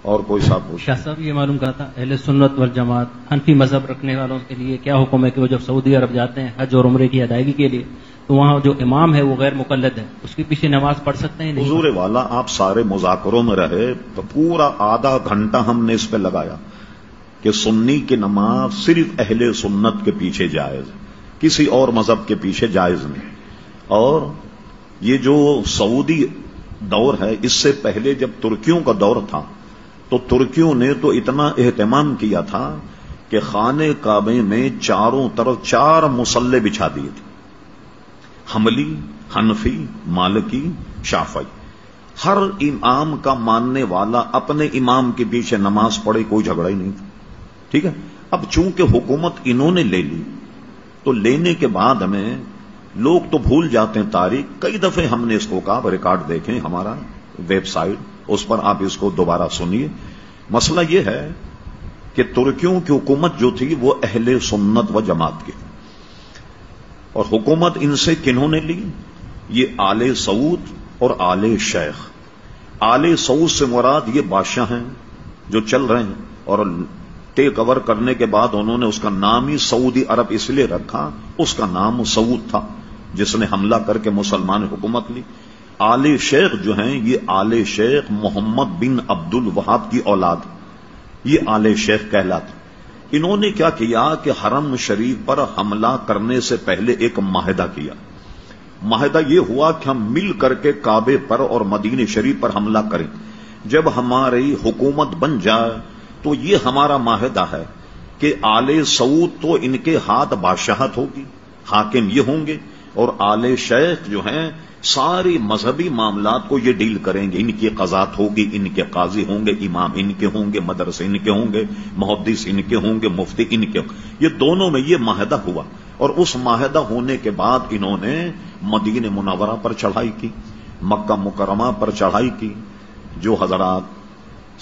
اور کوئی صاحب پوچھ. شاہ صاحب یہ معلوم کرتا اہل سنت والجماعت حنفی مذہب رکھنے والوں کے لیے کیا حکم ہے کہ وہ جب سعودی عرب جاتے ہیں حج اور عمرے کی ادائیگی کے لیے تو وہاں جو امام ہے وہ غیر مقلد ہے، اس کے پیچھے نماز پڑھ سکتے ہیں؟ حضور والا آپ سارے مذاکروں میں رہے تو پورا آدھا گھنٹہ ہم نے اس پہ لگایا کہ سنی کی نماز صرف اہل سنت کے پیچھے جائز، کسی اور مذہب کے پیچھے جائز نہیں. اور یہ جو سعودی دور ہے اس سے پہلے جب ترکیوں کا دور تھا تو ترکیوں نے تو اتنا اہتمام کیا تھا کہ خانہ کعبے میں چاروں طرف 4 مصلے بچھا دیے تھے، حنبلی، حنفی، مالکی، شافعی. ہر امام کا ماننے والا اپنے امام کے پیچھے نماز پڑھے، کوئی جھگڑا ہی نہیں تھا. ٹھیک ہے. اب چونکہ حکومت انہوں نے لے لی تو لینے کے بعد ہمیں لوگ تو بھول جاتے ہیں تاریخ. کئی دفعے ہم نے اس کو کہا، ریکارڈ دیکھیں ہمارا ویب سائٹ، اس پر آپ اس کو دوبارہ سنیے. مسئلہ یہ ہے کہ ترکیوں کی حکومت جو تھی وہ اہل سنت و جماعت کی، اور حکومت ان سے کنہوں نے لی؟ یہ آل سعود اور آل شیخ. آل سعود سے مراد یہ بادشاہ ہیں جو چل رہے ہیں، اور ٹیک اوور کرنے کے بعد انہوں نے اس کا نام ہی سعودی عرب اس لیے رکھا، اس کا نام سعود تھا جس نے حملہ کر کے مسلمان حکومت لی. آل شیخ جو ہیں یہ آل شیخ محمد بن عبد الوہاب کی اولاد، یہ آل شیخ کہلاتے. انہوں نے کیا کیا کہ حرم شریف پر حملہ کرنے سے پہلے ایک معاہدہ کیا. معاہدہ یہ ہوا کہ ہم مل کر کے کعبے پر اور مدینہ شریف پر حملہ کریں. جب ہماری حکومت بن جائے تو یہ ہمارا معاہدہ ہے کہ آل سعود تو ان کے ہاتھ بادشاہت ہوگی، حاکم یہ ہوں گے، اور آل شیخ جو ہیں ساری مذہبی معاملات کو یہ ڈیل کریں گے. ان کی قضات ہوگی، ان کے قاضی ہوں گے، امام ان کے ہوں گے، مدرسے ان کے ہوں گے، محدث ان کے ہوں گے، مفتی ان کے ہوں گے. یہ دونوں میں یہ معاہدہ ہوا، اور اس معاہدہ ہونے کے بعد انہوں نے مدینہ منورہ پر چڑھائی کی، مکہ مکرمہ پر چڑھائی کی. جو حضرات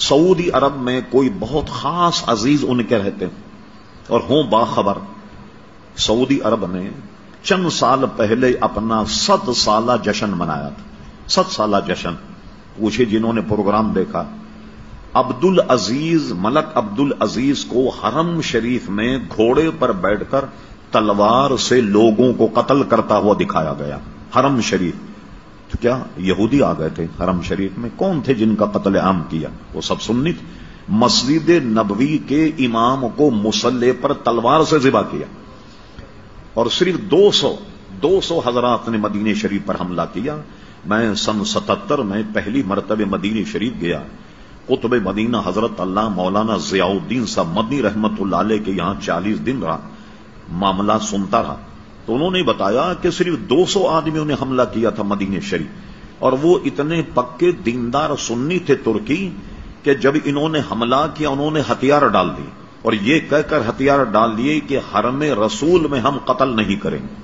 سعودی عرب میں کوئی بہت خاص عزیز ان کے رہتے ہیں اور ہوں باخبر، سعودی عرب نے چند سال پہلے اپنا 100 سالہ جشن منایا تھا. 100 سالہ جشن. پوچھے جنہوں نے پروگرام دیکھا، عبد العزیز، ملک عبد العزیز کو حرم شریف میں گھوڑے پر بیٹھ کر تلوار سے لوگوں کو قتل کرتا ہوا دکھایا گیا. حرم شریف تو کیا یہودی آ گئے تھے حرم شریف میں؟ کون تھے جن کا قتل عام کیا؟ وہ سب سنی تھے. مسجد نبوی کے امام کو مصلی پر تلوار سے ذبح کیا، اور صرف 200 حضرات نے مدینہ شریف پر حملہ کیا. میں سن 77 میں پہلی مرتبہ مدینہ شریف گیا. قطب مدینہ حضرت اللہ مولانا ضیاء الدین صاحب مدنی رحمت اللہ علیہ کے یہاں 40 دن رہا، معاملہ سنتا رہا. تو انہوں نے بتایا کہ صرف 200 آدمیوں نے حملہ کیا تھا مدینہ شریف، اور وہ اتنے پکے دیندار سنی تھے ترکی کہ جب انہوں نے حملہ کیا انہوں نے ہتھیار ڈال دیے، اور یہ کہہ کر ہتھیار ڈال دیے کہ حرم رسول میں ہم قتل نہیں کریں گے.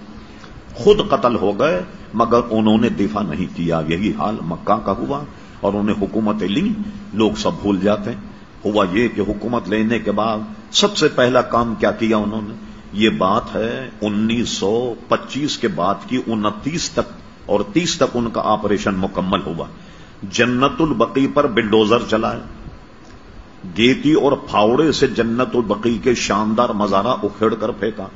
خود قتل ہو گئے مگر انہوں نے دفاع نہیں کیا. یہی حال مکہ کا ہوا، اور انہوں نے حکومتیں لی. لوگ سب بھول جاتے ہیں. ہوا یہ کہ حکومت لینے کے بعد سب سے پہلا کام کیا کیا انہوں نے؟ یہ بات ہے 1925 کے بعد کی 29 تک اور 30 تک ان کا آپریشن مکمل ہوا. جنت البقیع پر بلڈوزر چلائے، گیتی اور پھاوڑے سے جنت البقیع کے شاندار مزارات اکھیڑ کر پھینکا،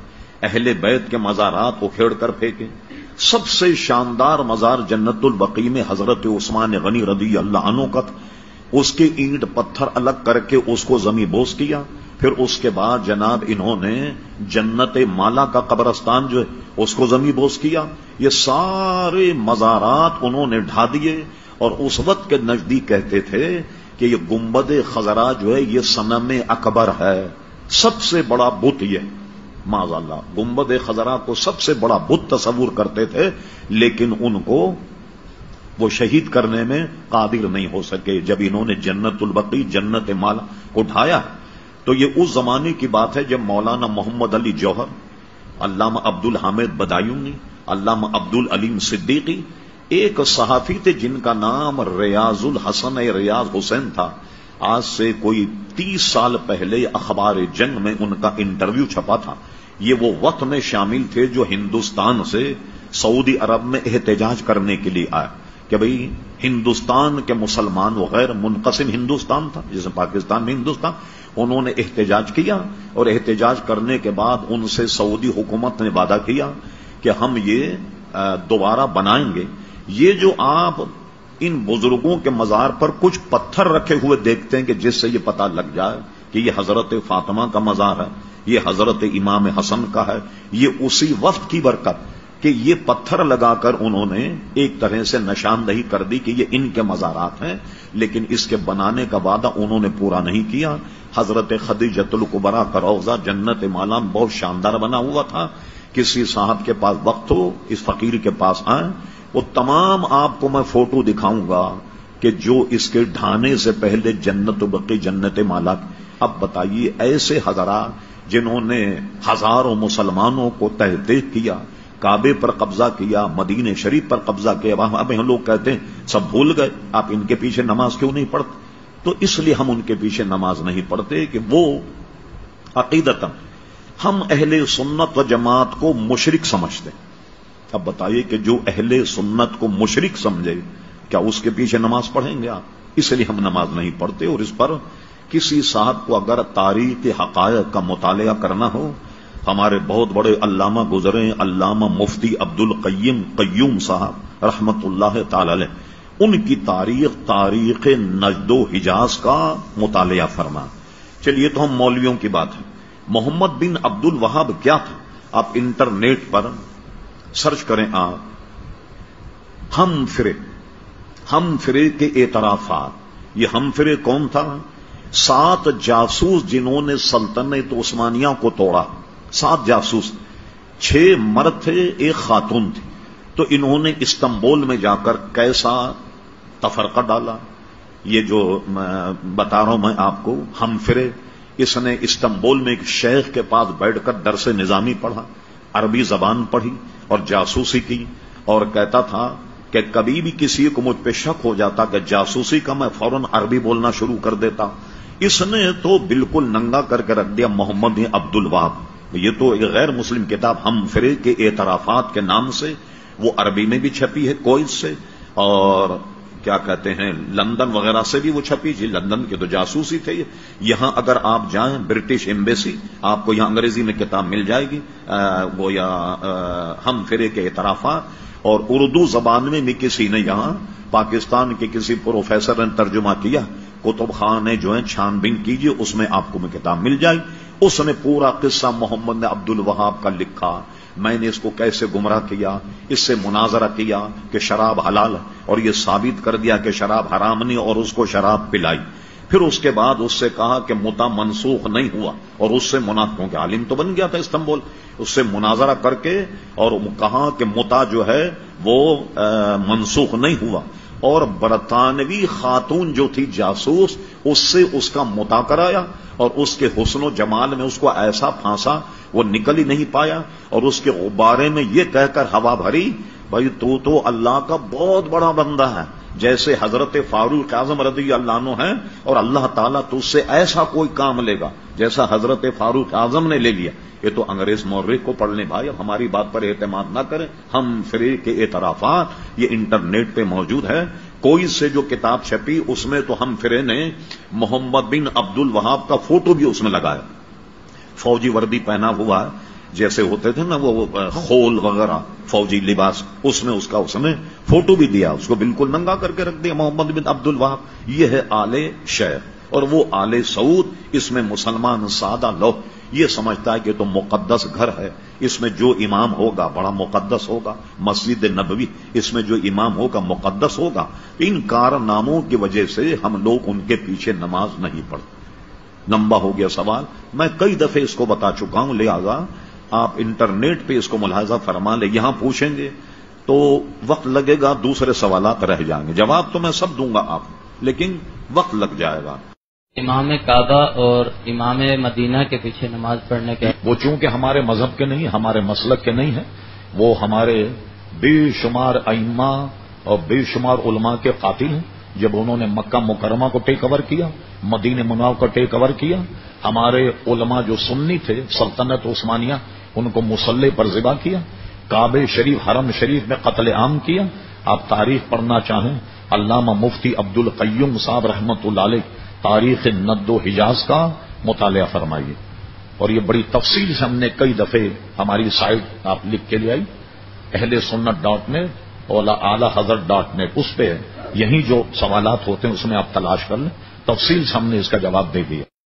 اہل بیت کے مزارات اکھیڑ کر پھینکے. سب سے شاندار مزار جنت البقیع میں حضرت عثمان غنی رضی اللہ عنہ کا تھا. اس کے اینٹ پتھر الگ کر کے اس کو زمین بوس کیا. پھر اس کے بعد جناب انہوں نے جنت مالا کا قبرستان جو ہے اس کو زمین بوس کیا. یہ سارے مزارات انہوں نے ڈھا دیے، اور اس وقت کے نزدیک کہتے تھے کہ یہ گنبد خضرا جو ہے یہ صنم اکبر ہے، سب سے بڑا بت. یہ معاذ اللہ گنبد خضرا کو سب سے بڑا بت تصور کرتے تھے، لیکن ان کو وہ شہید کرنے میں قادر نہیں ہو سکے. جب انہوں نے جنت البقیع، جنت مالا کو ڈھایا تو یہ اس زمانے کی بات ہے جب مولانا محمد علی جوہر، علامہ عبد الحامد بدایونی، علامہ عبد العلیم صدیقی، ایک صحافی تھے جن کا نام ریاض الحسن ریاض حسین تھا. آج سے کوئی 30 سال پہلے اخبار جنگ میں ان کا انٹرویو چھپا تھا. یہ وہ وقت میں شامل تھے جو ہندوستان سے سعودی عرب میں احتجاج کرنے کے لیے آئے. کہ بھئی ہندوستان کے مسلمان وہ غیر منقسم ہندوستان تھا جیسے پاکستان میں ہندوستان، انہوں نے احتجاج کیا، اور احتجاج کرنے کے بعد ان سے سعودی حکومت نے وعدہ کیا کہ ہم یہ دوبارہ بنائیں گے۔ یہ جو آپ ان بزرگوں کے مزار پر کچھ پتھر رکھے ہوئے دیکھتے ہیں کہ جس سے یہ پتہ لگ جائے کہ یہ حضرت فاطمہ کا مزار ہے، یہ حضرت امام حسن کا ہے، یہ اسی وقت کی برکت کہ یہ پتھر لگا کر انہوں نے ایک طرح سے نشاندہی کر دی کہ یہ ان کے مزارات ہیں، لیکن اس کے بنانے کا وعدہ انہوں نے پورا نہیں کیا۔ حضرت خدیجۃ الکبریٰ کا روضہ جنت مالا بہت شاندار بنا ہوا تھا۔ کسی صاحب کے پاس وقت ہو اس فقیر کے پاس آئیں، وہ تمام آپ کو میں فوٹو دکھاؤں گا کہ جو اس کے ڈھانے سے پہلے جنت بقی جنت مالا۔ اب بتائیے ایسے حضرات جنہوں نے ہزاروں مسلمانوں کو تحقیق کیا، کعبے پر قبضہ کیا، مدینہ شریف پر قبضہ کیا، اب ہم لوگ کہتے ہیں سب بھول گئے، آپ ان کے پیچھے نماز کیوں نہیں پڑھتے؟ تو اس لیے ہم ان کے پیچھے نماز نہیں پڑھتے کہ وہ عقیدتاً ہم اہل سنت و جماعت کو مشرک سمجھتے ہیں۔ اب بتائیے کہ جو اہل سنت کو مشرک سمجھے کیا اس کے پیچھے نماز پڑھیں گے آپ؟ اس لیے ہم نماز نہیں پڑھتے۔ اور اس پر کسی صاحب کو اگر تاریخ حقائق کا مطالعہ کرنا ہو، ہمارے بہت بڑے علامہ گزرے علامہ مفتی عبد القیم قیوم صاحب رحمت اللہ تعالی علیہ، ان کی تاریخ نجد و حجاز کا مطالعہ فرما۔ چلیے تو ہم مولویوں کی بات ہے، محمد بن عبد الوہاب کیا تھا؟ آپ انٹرنیٹ پر سرچ کریں آپ، ہم فرے کے اعترافات۔ یہ ہم فرے کون تھا؟ 7 جاسوس جنہوں نے سلطنت عثمانیہ کو توڑا، 7 جاسوس، 6 مرد تھے، 1 خاتون تھی۔ تو انہوں نے استنبول میں جا کر کیسا تفرقہ ڈالا، یہ جو بتا رہا ہوں میں آپ کو، ہم فرے، اس نے استنبول میں ایک شیخ کے پاس بیٹھ کر درس نظامی پڑھا، عربی زبان پڑھی اور جاسوسی کی، اور کہتا تھا کہ کبھی بھی کسی کو مجھ پہ شک ہو جاتا کہ جاسوسی کا، میں فوراً عربی بولنا شروع کر دیتا۔ اس نے تو بالکل ننگا کر کے رکھ دیا محمد بن عبد الوہاب۔ یہ تو ایک غیر مسلم کتاب ہم فرے کے اعترافات کے نام سے، وہ عربی میں بھی چھپی ہے کویت سے، اور کیا کہتے ہیں لندن وغیرہ سے بھی وہ چھپی جی، لندن کے تو جاسوس ہی تھے۔ یہاں اگر آپ جائیں برٹش ایمبیسی، آپ کو یہاں انگریزی میں کتاب مل جائے گی، وہ یا ہم فرے کے اعترافات، اور اردو زبان میں بھی کسی نے یہاں پاکستان کے کسی پروفیسر نے ترجمہ کیا، کتب خانے جو ہیں چھان بین کیجئے، اس میں آپ کو میں کتاب مل جائے۔ اس نے پورا قصہ محمد عبد الوہاب کا لکھا، میں نے اس کو کیسے گمراہ کیا، اس سے مناظرہ کیا کہ شراب حلال ہے، اور یہ ثابت کر دیا کہ شراب حرام نہیں، اور اس کو شراب پلائی۔ پھر اس کے بعد اس سے کہا کہ متع منسوخ نہیں ہوا، اور اس سے منافقوں کے عالم تو بن گیا تھا استنبول، اس سے مناظرہ کر کے اور کہا کہ متع جو ہے وہ منسوخ نہیں ہوا، اور برطانوی خاتون جو تھی جاسوس، اس سے اس کا متع کرایا، اور اس کے حسن و جمال میں اس کو ایسا پھانسا وہ نکل ہی نہیں پایا، اور اس کے غبارے میں یہ کہہ کر ہوا بھری، بھائی تو اللہ کا بہت بڑا بندہ ہے، جیسے حضرت فاروق اعظم رضی اللہ عنہ ہیں، اور اللہ تعالیٰ تو اس سے ایسا کوئی کام لے گا جیسا حضرت فاروق اعظم نے لے لیا۔ یہ تو انگریز مورخ کو پڑھ لیں بھائی، اب ہماری بات پر اعتماد نہ کریں۔ ہم فرے کے اعترافات یہ انٹرنیٹ پہ موجود ہے، کوئی سے جو کتاب چھپی اس میں تو ہم فرے نے محمد بن عبد الوہاب کا فوٹو بھی اس میں لگایا، فوجی وردی پہنا ہوا ہے جیسے ہوتے تھے نا وہ خول وغیرہ فوجی لباس، اس میں اس نے فوٹو بھی دیا، اس کو بالکل ننگا کر کے رکھ دیا محمد بن عبد الوہاب۔ یہ ہے آل شیخ، اور وہ آل سعود۔ اس میں مسلمان سادہ لوگ یہ سمجھتا ہے کہ تو مقدس گھر ہے، اس میں جو امام ہوگا بڑا مقدس ہوگا، مسجد نبوی، اس میں جو امام ہوگا مقدس ہوگا۔ ان کارناموں کی وجہ سے ہم لوگ ان کے پیچھے نماز نہیں پڑھتے۔ لمبا ہو گیا سوال، میں کئی دفعے اس کو بتا چکا ہوں، لہذا آپ انٹرنیٹ پہ اس کو ملاحظہ فرما لیں۔ یہاں پوچھیں گے تو وقت لگے گا، دوسرے سوالات رہ جائیں گے، جواب تو میں سب دوں گا آپ، لیکن وقت لگ جائے گا۔ امام کعبہ اور امام مدینہ کے پیچھے نماز پڑھنے کے وہ چونکہ ہمارے مذہب کے نہیں، ہمارے مسلک کے نہیں ہیں، وہ ہمارے بے شمار ائمہ اور بے شمار علماء کے قاتل ہیں۔ جب انہوں نے مکہ مکرمہ کو ٹیک اوور کیا، مدینہ منورہ کو ٹیک اوور کیا، ہمارے علماء جو سنی تھے سلطنت عثمانیہ، ان کو مسلح پر ذبح کیا، کعبہ شریف حرم شریف میں قتل عام کیا، آپ تاریخ پڑھنا چاہیں علامہ مفتی عبد القیوم صاحب رحمت اللہ علیہ تاریخ ند و حجاز کا مطالعہ فرمائیے، اور یہ بڑی تفصیل سے ہم نے کئی دفعے ہماری سائٹ آپ لکھ کے لے آئی ahlsunnat.net اور اعلیحضرت.net، اس پہ یہی جو سوالات ہوتے ہیں اس میں آپ تلاش کر لیں، تفصیل سے ہم نے اس کا جواب دے دیا۔